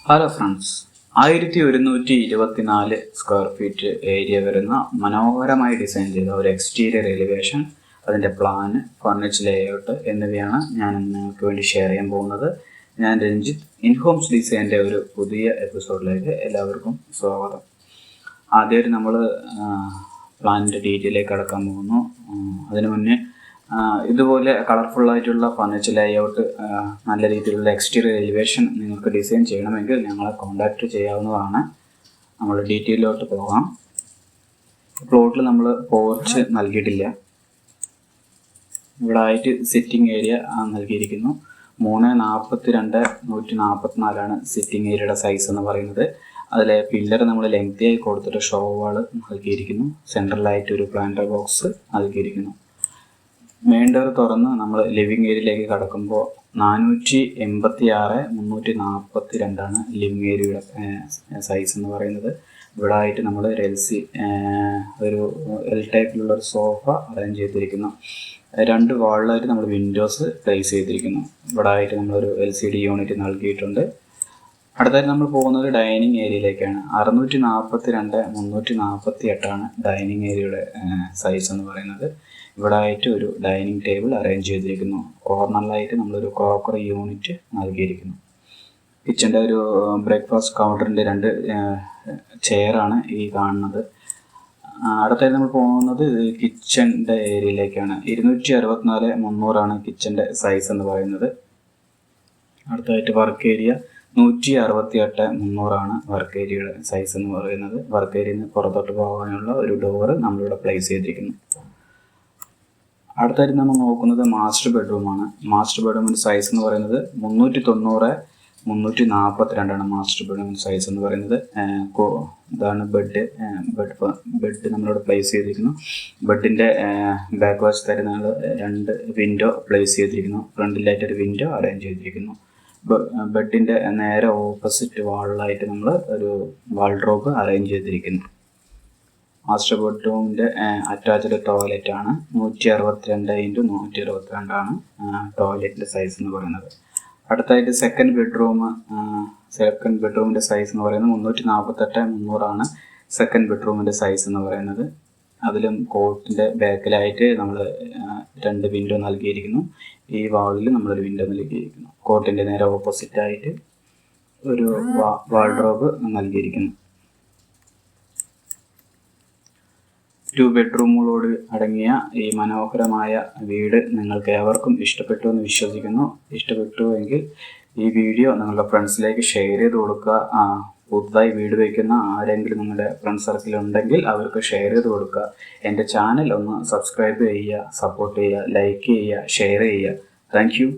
Hello friends, 1124 square feet area വരുന്ന മനോഹരമായി design ചെയ്ത ഒരു എക്സ്റ്റീരിയർ എലിവേഷൻ, അതിൻ്റെ പ്ലാന്, ഫർണിച്ചർ ലേഔട്ട് എന്നിവയാണ് ഞാൻ നിങ്ങൾക്ക് വേണ്ടി ഷെയർ ചെയ്യാൻ പോകുന്നത്. ഞാൻ രഞ്ജിത്ത്. ഇൻഹോംസ് ഡിസൈൻ്റെ ഒരു പുതിയ എപ്പിസോഡിലേക്ക് എല്ലാവർക്കും സ്വാഗതം. ആദ്യമായിട്ട് നമ്മൾ പ്ലാനിൻ്റെ ഡീറ്റെയിലേക്ക് കടക്കാൻ പോകുന്നു. അതിനു മുന്നേ ഇതുപോലെ കളർഫുള്ളായിട്ടുള്ള ഫർണിച്ചർ ലേഔട്ട്, നല്ല രീതിയിലുള്ള എക്സ്റ്റീരിയർ എലിവേഷൻ നിങ്ങൾക്ക് ഡിസൈൻ ചെയ്യണമെങ്കിൽ ഞങ്ങളെ കോൺടാക്റ്റ് ചെയ്യാവുന്നതാണ്. നമ്മൾ ഡീറ്റെയിലോട്ട് പോകാം. പ്ലോട്ടിൽ നമ്മൾ പോർച്ച് നൽകിയിട്ടില്ല. ഇവിടെ ആയിട്ട് സിറ്റിംഗ് ഏരിയ നൽകിയിരിക്കുന്നു. 342 144 സിറ്റിംഗ് ഏരിയയുടെ സൈസ് എന്ന് പറയുന്നത്. അതിലെ പില്ലർ നമ്മൾ ലെങ്തിയായി കൊടുത്തിട്ട് ഷോ വാൾ നൽകിയിരിക്കുന്നു. സെൻട്രലായിട്ട് ഒരു പ്ലാന്റർ ബോക്സ് നൽകിയിരിക്കുന്നു. മെയിൻ ഡോർ തുറന്ന് നമ്മൾ ലിവിങ് ഏരിയയിലേക്ക് കടക്കുമ്പോൾ 486 342 ലിവിങ് ഏരിയയുടെ സൈസ് എന്ന് പറയുന്നത്. ഇവിടെ ആയിട്ട് നമ്മൾ ഒരു എൽ ടൈപ്പിലുള്ള ഒരു സോഫ അറേഞ്ച് ചെയ്തിരിക്കുന്നു. 2 വാളിലായിട്ട് നമ്മൾ വിൻഡോസ് പ്ലേസ് ചെയ്തിരിക്കുന്നു. ഇവിടെ ആയിട്ട് നമ്മളൊരു LCD യൂണിറ്റ് നൽകിയിട്ടുണ്ട്. അടുത്തായിട്ട് നമ്മൾ പോകുന്നത് ഡൈനിങ് ഏരിയയിലേക്കാണ്. 642 348 ഡൈനിങ് ഏരിയയുടെ സൈസ് എന്ന് പറയുന്നത്. ഇവിടെ ആയിട്ട് ഒരു ഡൈനിങ് ടേബിൾ അറേഞ്ച് ചെയ്തിരിക്കുന്നു. കോർണറിലായിട്ട് നമ്മളൊരു ക്രോക്കറി യൂണിറ്റ് നൽകിയിരിക്കുന്നു. കിച്ചൻ്റെ ഒരു ബ്രേക്ക്ഫാസ്റ്റ് കൗണ്ടറിൻ്റെ 2 ചെയറാണ് ഈ കാണുന്നത്. അടുത്തായിട്ട് നമ്മൾ പോകുന്നത് കിച്ചൻ്റെ ഏരിയയിലേക്കാണ്. 264 300 കിച്ചൻ്റെ സൈസ് എന്ന് പറയുന്നത്. അടുത്തായിട്ട് വർക്ക് ഏരിയ 168 300 വർക്ക് ഏരിയയുടെ സൈസ് എന്ന് പറയുന്നത്. വർക്ക് ഏരിയയിൽ നിന്ന് പുറത്തോട്ട് പോകാനുള്ള ഒരു ഡോറ് നമ്മളിവിടെ പ്ലേസ് ചെയ്തിരിക്കുന്നു. അടുത്തായിട്ട് നമ്മൾ നോക്കുന്നത് മാസ്റ്റർ ബെഡ്റൂമാണ്. മാസ്റ്റർ ബെഡ്റൂമിൻ്റെ സൈസ് എന്ന് പറയുന്നത് 390 342 മാസ്റ്റർ ബെഡ്റൂമിൻ്റെ സൈസ് എന്ന് പറയുന്നത്. ഇതാണ് ബെഡ് നമ്മളിവിടെ പ്ലേസ് ചെയ്തിരിക്കുന്നു. ബെഡിൻ്റെ ബാക്ക് വശത്തായിട്ട് നമ്മൾ 2 വിൻഡോ പ്ലേസ് ചെയ്തിരിക്കുന്നു. ഫ്രണ്ടിലായിട്ടൊരു വിൻഡോ അറേഞ്ച് ചെയ്തിരിക്കുന്നു. ബെഡിൻ്റെ നേരെ ഓപ്പോസിറ്റ് വാളിലായിട്ട് നമ്മൾ ഒരു വാൾഡ്രോബ് അറേഞ്ച് ചെയ്തിരിക്കുന്നു. മാസ്റ്റർ ബെഡ്റൂമിൻ്റെ അറ്റാച്ച്ഡ് ടോയ്ലറ്റ് ആണ്. 162 × 162 ടോയ്ലറ്റിൻ്റെ സൈസ് എന്ന് പറയുന്നത്. അടുത്തായിട്ട് സെക്കൻഡ് ബെഡ്റൂമിൻ്റെ സൈസ് എന്ന് പറയുന്നത് 348 300 സെക്കൻഡ് ബെഡ്റൂമിൻ്റെ സൈസ് എന്ന് പറയുന്നത്. അതിലും കോട്ടിൻ്റെ ബാക്കിലായിട്ട് നമ്മൾ 2 വിൻഡോ നൽകിയിരിക്കുന്നു. ഈ വാളിൽ നമ്മളൊരു വിൻഡോ നൽകിയിരിക്കുന്നു. കോട്ടിൻ്റെ നേരെ ഓപ്പോസിറ്റായിട്ട് ഒരു വാൾഡ്രോബ് നൽകിയിരിക്കുന്നു. 2 ബെഡ്റൂമുകളോട് അടങ്ങിയ ഈ മനോഹരമായ വീട് നിങ്ങൾക്ക് ഏവർക്കും ഇഷ്ടപ്പെട്ടു എന്ന് വിശ്വസിക്കുന്നു. ഇഷ്ടപ്പെട്ടുവെങ്കിൽ ഈ വീഡിയോ നിങ്ങളുടെ ഫ്രണ്ട്സിലേക്ക് ഷെയർ ചെയ്ത് കൊടുക്കുക. പുതുതായി വീട് വയ്ക്കുന്ന ആരെങ്കിലും നിങ്ങളുടെ ഫ്രണ്ട് സർക്കിൾ ഉണ്ടെങ്കിൽ അവർക്ക് ഷെയർ ചെയ്ത് കൊടുക്കുക. എൻ്റെ ചാനൽ ഒന്ന് സബ്സ്ക്രൈബ് ചെയ്യുക, സപ്പോർട്ട് ചെയ്യുക, ലൈക്ക് ചെയ്യുക, ഷെയർ ചെയ്യുക. Thank you.